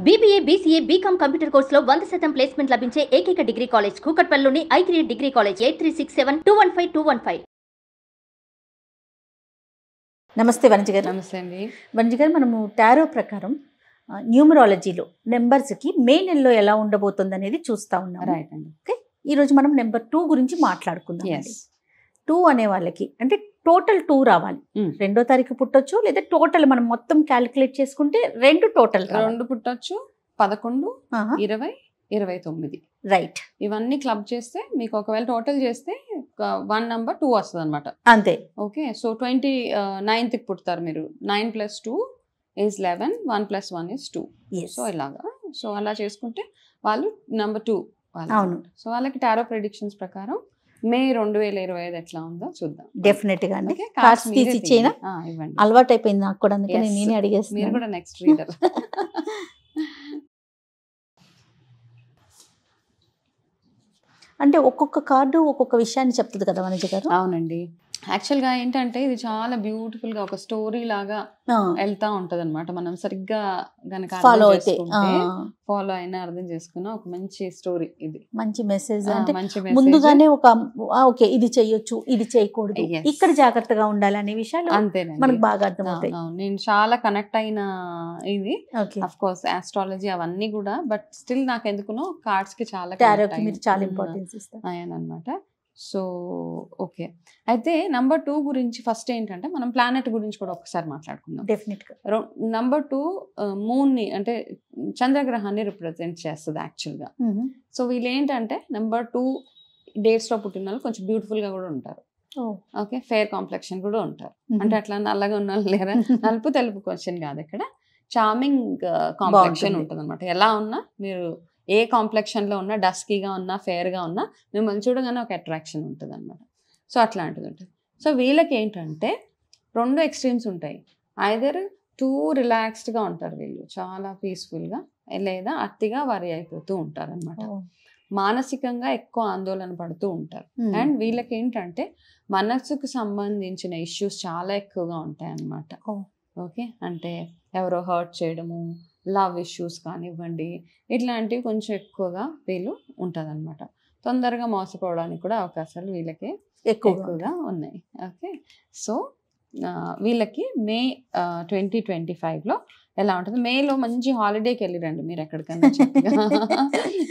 BBA, BCA, BCom computer కోర్సులో 100% placement లభించే ఏకైక డిగ్రీ కాలేజ్ కూకట్పల్లిలోని i3 డిగ్రీ కాలేజ్ 8367215215. నమస్తే వనజ గారు. నమస్తే అండి. వనజ గారు, మనము టారో ప్రకారం న్యూమరాలజీలో నెంబర్స్కి మే నెలలో ఎలా ఉండబోతుంది అనేది చూస్తూ ఉన్నాం. రైట్ అండి. ఓకే, ఈరోజు మనం నెంబర్ 2 గురించి మాట్లాడుకుందాం. 2 అనే వాళ్ళకి అంటే టోటల్ 2 రావాలి. 2వ తారీఖు పుట్టొచ్చు, లేదా టోటల్ మనం మొత్తం క్యాలిక్యులేట్ చేసుకుంటే 2 టోటల్ 2 పుట్టొచ్చు, 11, 20, 29 రైట్. ఇవన్నీ క్లబ్ చేస్తే మీకు ఒకవేళ టోటల్ చేస్తే 1 నెంబర్ 2 వస్తుంది అనమాట. అంతే. ఓకే, సో 29th పుడతారు మీరు. 9 + 2 is 11, 1 + 1 is 2. సో ఇలాగా, సో అలా చేసుకుంటే వాళ్ళు నెంబర్ 2 అవును. సో వాళ్ళకి టారో ప్రెడిక్షన్స్ ప్రకారం మే 2025 ఎట్లా ఉందో చూద్దాం. డెఫినెట్ గా అండి. కార్డ్స్ తీసి ఇచ్చేనా? ఇవ్వండి. అలవాటు అయిపోయింది నాకు కూడా, అందుకని నేనే అడిగేస్తాను. మీరు కూడా నెక్స్ట్ రీడర్. అంటే ఒక్కొక్క కార్డు ఒక్కొక్క విషయాన్ని చెప్తుంది కదా వనజ గారు. అవునండి. యాక్చువల్గా ఏంటంటే ఇది చాలా బ్యూటిఫుల్ గా ఒక స్టోరీ లాగా వెళ్తా ఉంటది అనమాట. మనం సరిగ్గా గనక ఫాలో అయినా అర్థం చేసుకున్న ఒక మంచి స్టోరీ. ఇది మంచి మెసేజ్. అంటే ముందుగానే ఒక ఓకే ఇది చెయ్యొచ్చు, ఇది చేయకూడదు, ఇక్కడ జాగ్రత్తగా ఉండాలి అనే విషయాలు అంతేనండి మనకు బాగా అర్థమవుతాయి. నేను చాలా కనెక్ట్ అయిన ఇది అఫ్ కోర్స్ ఆస్ట్రాలజీ అవన్నీ కూడా, బట్ స్టిల్ నాకు ఎందుకునో కార్డ్స్ కి చాలా ఇంపార్టెన్స్ అయ్యానమాట. సో ఓకే, అయితే నెంబర్ 2 గురించి ఫస్ట్ ఏంటంటే మనం ప్లానెట్ గురించి కూడా ఒకసారి మాట్లాడుకుందాం. డెఫినెట్ గా. నెంబర్ 2 మూన్ ని అంటే చంద్రగ్రహాన్ని రిప్రజెంట్ చేస్తుంది యాక్చువల్గా. సో వీళ్ళు ఏంటంటే నెంబర్ 2 డేట్స్ లో పుట్టిన వాళ్ళు కొంచెం బ్యూటిఫుల్ గా కూడా ఉంటారు. ఓకే, ఫెయిర్ కాంప్లెక్షన్ కూడా ఉంటారు. అంటే అట్లా నల్లగా ఉన్న వాళ్ళు లేరా, నలుపు తెలుపు క్వశ్చన్ కాదు ఇక్కడ, చార్మింగ్ కాంప్లెక్షన్ ఉంటుంది అనమాట. ఎలా ఉన్నా మీరు ఏ కాంప్లెక్షన్ లో ఉన్నా, డస్కీగా ఉన్నా, ఫెయిర్ గా ఉన్నా మిమ్మల్ని చూడగానే ఒక అట్రాక్షన్ ఉంటుంది అనమాట. సో అట్లాంటిది ఉంటుంది. సో వీళ్ళకి ఏంటంటే 2 ఎక్స్ట్రీమ్స్ ఉంటాయి. ఐదర్ టూ రిలాక్స్డ్గా ఉంటారు వీళ్ళు, చాలా పీస్ఫుల్గా, లేదా అతిగా వరి అయిపోతూ ఉంటారు అనమాట. మానసికంగా ఎక్కువ ఆందోళన పడుతూ ఉంటారు. అండ్ వీళ్ళకి ఏంటంటే మనసుకు సంబంధించిన ఇష్యూస్ చాలా ఎక్కువగా ఉంటాయి అన్నమాట. ఓకే, అంటే ఎవరో హర్ట్ చేయడము, లవ్ ఇష్యూస్ కానివ్వండి, ఇట్లాంటివి కొంచెం ఎక్కువగా వీళ్ళు ఉంటుందన్నమాట. తొందరగా మోసపోవడానికి కూడా అవకాశాలు వీళ్ళకి ఎక్కువగా ఉన్నాయి. ఓకే, సో వీళ్ళకి మే 2025లో ఎలా ఉంటుంది? మేలో మంచి హాలిడేకి వెళ్ళిరండి మీరు ఎక్కడికన్నా.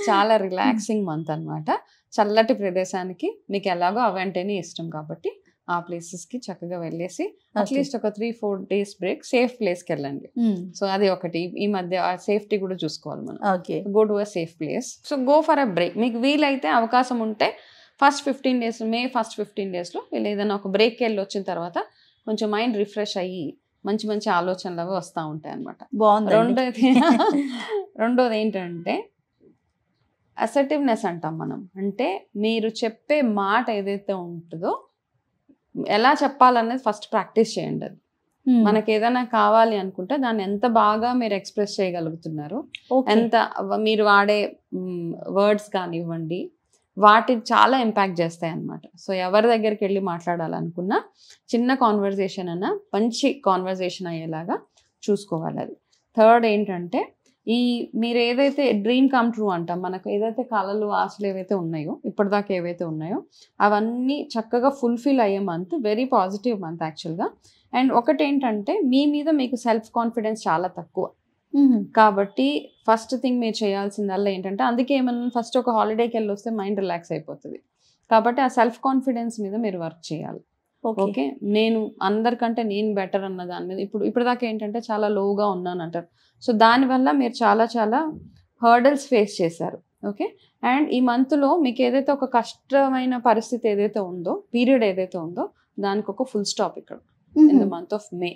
చాలా రిలాక్సింగ్ మంత్ అనమాట. చల్లటి ప్రదేశానికి, మీకు ఎలాగో అవంటేనే ఇష్టం కాబట్టి ఆ ప్లేసెస్కి చక్కగా వెళ్ళేసి అట్లీస్ట్ ఒక 3-4 days బ్రేక్ సేఫ్ ప్లేస్కి వెళ్ళండి. సో అది ఒకటి. ఈ మధ్య సేఫ్టీ కూడా చూసుకోవాలి మనం. Go to a safe place. So go for a break. మీకు వీలైతే అవకాశం ఉంటే ఫస్ట్ 15 days, మే ఫస్ట్ 15 daysలో వీళ్ళు ఏదైనా ఒక బ్రేక్కి వెళ్ళి వచ్చిన తర్వాత కొంచెం మైండ్ రిఫ్రెష్ అయ్యి మంచి మంచి ఆలోచనలు అవి వస్తూ ఉంటాయి అనమాట. రెండోది ఏంటంటే అసర్టివ్నెస్ అంటాం మనం. అంటే మీరు చెప్పే మాట ఏదైతే ఉంటుందో ఎలా చెప్పాలనేది ఫస్ట్ ప్రాక్టీస్ చేయండి. అది మనకి ఏదైనా కావాలి అనుకుంటే దాన్ని ఎంత బాగా మీరు ఎక్స్ప్రెస్ చేయగలుగుతున్నారు, ఎంత మీరు వాడే వర్డ్స్ కానివ్వండి, వాటి చాలా ఇంపాక్ట్ చేస్తాయి అన్నమాట. సో ఎవరి దగ్గరికి వెళ్ళి మాట్లాడాలనుకున్నా చిన్న కాన్వర్జేషన్ అన్నా మంచి కాన్వర్జేషన్ అయ్యేలాగా చూసుకోవాలి. అది. థర్డ్ ఏంటంటే మీరు ఏదైతే డ్రీమ్ కమ్ ట్రూ అంటాం, మనకు ఏదైతే కళలు, ఆశలు ఏవైతే ఉన్నాయో, ఇప్పటిదాకా ఏవైతే ఉన్నాయో అవన్నీ చక్కగా ఫుల్ఫిల్ అయ్యే మంత్, వెరీ పాజిటివ్ మంత్ యాక్చువల్గా. అండ్ ఒకటి ఏంటంటే మీ మీద మీకు సెల్ఫ్ కాన్ఫిడెన్స్ చాలా తక్కువ కాబట్టి ఫస్ట్ థింగ్ మీరు చేయాల్సిందల్లా ఏంటంటే, అందుకే ఏమన్నా ఫస్ట్ ఒక హాలిడేకి వెళ్ళి వస్తే మైండ్ రిలాక్స్ అయిపోతుంది. కాబట్టి ఆ సెల్ఫ్ కాన్ఫిడెన్స్ మీద మీరు వర్క్ చేయాలి. ఓకే, నేను అందరికంటే నేను బెటర్ అన్న దాని మీద ఇప్పటిదాకా ఏంటంటే చాలా లోగా ఉన్నాను అంటారు. సో దానివల్ల మీరు చాలా చాలా హర్డల్స్ ఫేస్ చేశారు. ఓకే, అండ్ ఈ మంత్లో మీకు ఏదైతే ఒక కష్టమైన పరిస్థితి ఏదైతే ఉందో, పీరియడ్ ఏదైతే ఉందో, దానికి ఒక ఫుల్ స్టాప్ ఇక్కడ in the month of May.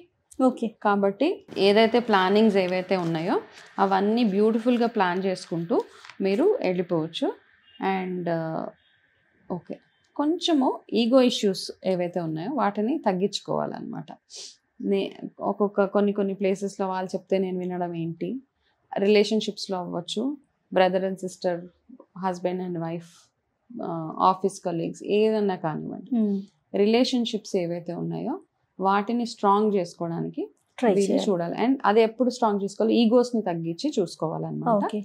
Okay, కాబట్టి ఏదైతే ప్లానింగ్స్ ఏవైతే ఉన్నాయో అవన్నీ బ్యూటిఫుల్గా ప్లాన్ చేసుకుంటూ మీరు వెళ్ళిపోవచ్చు. అండ్ ఓకే, కొంచెము ఈగో ఇష్యూస్ ఏవైతే ఉన్నాయో వాటిని తగ్గించుకోవాలన్నమాట. కొన్ని ప్లేసెస్లో వాళ్ళు చెప్తే నేను వినడం ఏంటి, రిలేషన్షిప్స్లో అవ్వచ్చు, brother and sister, husband and wife, office colleagues, ఏదన్నా కానివ్వండి, రిలేషన్షిప్స్ ఏవైతే ఉన్నాయో వాటిని స్ట్రాంగ్ చేసుకోవడానికి చూడాలి. అండ్ అది ఎప్పుడు స్ట్రాంగ్ చూసుకోవాలి, ఈగోస్ ని తగ్గించి చూసుకోవాలన్నమాట. ఓకే.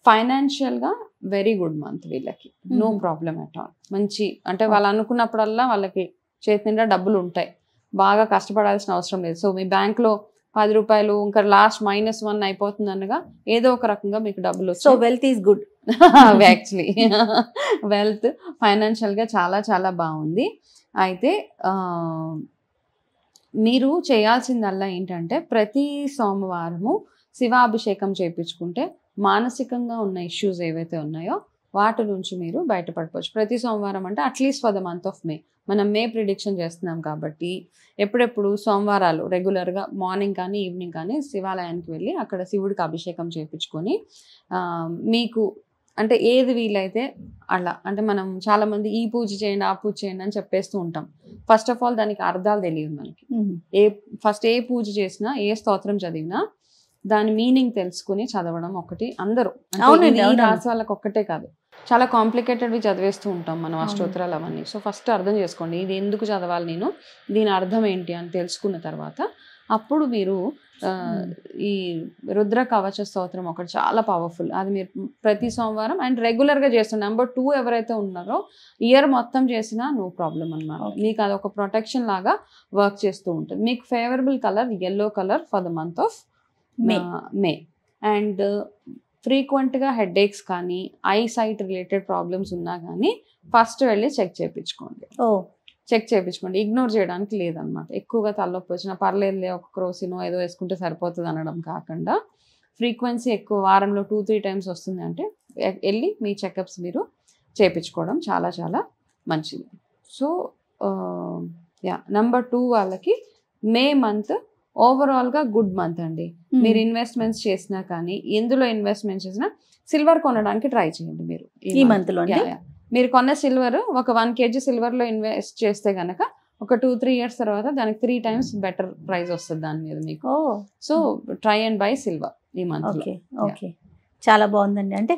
ఫైనాన్షియల్ గా వెరీ గుడ్ మంత్ వీళ్ళకి, నో ప్రాబ్లం అట్ ఆల్. మంచి అంటే వాళ్ళు అనుకున్నప్పుడల్లా వాళ్ళకి చేతి నిండా డబ్బులు ఉంటాయి, బాగా కష్టపడాల్సిన అవసరం లేదు. సో మీ బ్యాంక్ లో 10 రూపాయలు ఇంకా లాస్ట్ -1 అయిపోతుంది అనగా ఏదో ఒక రకంగా మీకు డబ్బులు. So wealth is good actually wealth financial గా చాలా చాలా బాగుంది. అయితే మీరు చేయాల్సిందల్లా ఏంటంటే ప్రతి సోమవారము శివాభిషేకం చేయించుకుంటే మానసికంగా ఉన్న ఇష్యూస్ ఏవైతే ఉన్నాయో వాటి నుంచి మీరు బయటపడిపోవచ్చు. ప్రతి సోమవారం అంటే at least for the month of May, మనం మే ప్రిడిక్షన్ చేస్తున్నాం కాబట్టి ఎప్పుడెప్పుడు సోమవారాలు రెగ్యులర్గా మార్నింగ్ కానీ ఈవినింగ్ కానీ శివాలయానికి వెళ్ళి అక్కడ శివుడికి అభిషేకం చేయించుకొని మీకు అంటే ఏది వీలైతే అలా, అంటే మనం చాలామంది ఈ పూజ చేయండి ఆ పూజ చేయండి అని చెప్పేస్తూ ఉంటాం. ఫస్ట్ ఆఫ్ ఆల్ దానికి అర్థాలు తెలియదు మనకి. ఫస్ట్ ఏ పూజ చేసినా ఏ స్తోత్రం చదివినా దాని మీనింగ్ తెలుసుకుని చదవడం ఒకటి. అందరూ రాసి వాళ్ళకి ఒక్కటే కాదు, చాలా కాంప్లికేటెడ్వి చదివేస్తూ ఉంటాం మనం అష్టోత్తరాలు అవన్నీ. సో ఫస్ట్ అర్థం చేసుకోండి ఇది ఎందుకు చదవాలి నేను, దీని అర్థం ఏంటి అని తెలుసుకున్న తర్వాత అప్పుడు మీరు ఈ రుద్ర కవచ స్తోత్రం ఒకటి చాలా పవర్ఫుల్, అది మీరు ప్రతి సోమవారం అండ్ రెగ్యులర్గా చేస్తున్నారు. నెంబర్ 2 ఎవరైతే ఉన్నారో ఇయర్ మొత్తం చేసినా నో ప్రాబ్లం అన్నమాట. మీకు అది ఒక ప్రొటెక్షన్ లాగా వర్క్ చేస్తూ ఉంటుంది. మీకు favourable colour yellow colour for the month of May. And ఫ్రీక్వెంట్గా హెడేక్స్ కానీ ఐ సైట్ రిలేటెడ్ ప్రాబ్లమ్స్ ఉన్నా కానీ ఫస్ట్ వెళ్ళి చెక్ చేయించుకోండి. ఇగ్నోర్ చేయడానికి లేదనమాట. ఎక్కువగా తలనొప్పి వచ్చినా పర్లేదులే ఒక క్రోసినో ఏదో వేసుకుంటే సరిపోతుంది అనడం కాకుండా ఫ్రీక్వెన్సీ ఎక్కువ వారంలో 2-3 టైమ్స్ వస్తుంది అంటే వెళ్ళి మీ చెకప్స్ మీరు చేయించుకోవడం చాలా చాలా మంచిది. సో నెంబర్ 2 వాళ్ళకి మే మంత్ ఓవరాల్గా గుడ్ మంత్ అండి. మీరు ఇన్వెస్ట్మెంట్స్ చేసినా కానీ ఎందులో ఇన్వెస్ట్మెంట్ చేసినా సిల్వర్ కొనడానికి ట్రై చేయండి మీరు ఈ మంత్లో. మీరు కొన్న సిల్వర్ ఒక 1 kg సిల్వర్లో ఇన్వెస్ట్ చేస్తే కనుక ఒక 2-3 years తర్వాత దానికి 3 times బెటర్ ప్రైస్ వస్తుంది దాని మీద మీకు. So try and by silver ఈ మంత్. ఓకే, చాలా బాగుందండి. అంటే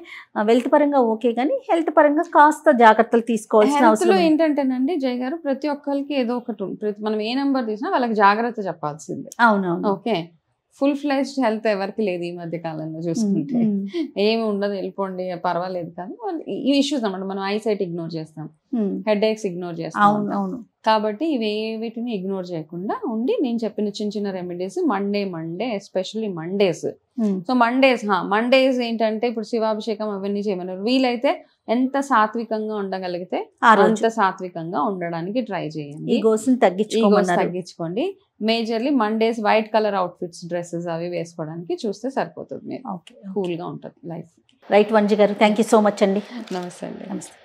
వెల్త్ పరంగా ఓకే, కానీ హెల్త్ పరంగా కాస్త జాగ్రత్తలు తీసుకోవాల్సిన అవసరం ఏంటంటేనండి జయ గారు, ప్రతి ఒక్కరికి ఏదో ఒకటి మనం ఏ నెంబర్ తీసినా వాళ్ళకి జాగ్రత్త చెప్పాల్సిందే. అవునవును. ఓకే, ఫుల్ ఫ్లెజ్డ్ హెల్త్ ఎవరికి లేదు ఈ మధ్య కాలంలో చూసుకుంటే. ఏమి ఉండదు, వెళ్ళిపోండి పర్వాలేదు. కానీ ఈ ఇష్యూస్ అన్నమాట, మనం ఐసైట్ ఇగ్నోర్ చేస్తాం, హెడేక్స్ ఇగ్నోర్ చేస్తాం. కాబట్టి ఇవి వీటిని ఇగ్నోర్ చేయకుండా ఉండి నేను చెప్పిన చిన్న చిన్న remedies Monday especially Mondays. So Mondays ఏంటంటే ఇప్పుడు శివాభిషేకం అవన్నీ చేయమన్నారు. వీలైతే ఎంత సాత్వికంగా ఉండగలిగితే అంత సాత్వికంగా ఉండడానికి ట్రై చేయండి. తగ్గించుకోండి. Majorly Mondays white colour outfits, dresses అవి వేసుకోవడానికి చూస్తే సరిపోతుంది. మీరు కూల్ గా ఉంటుంది లైఫ్. రైట్ వంజి గారు, థ్యాంక్ యూ సో మచ్ అండి. నమస్తే అండి. నమస్తే.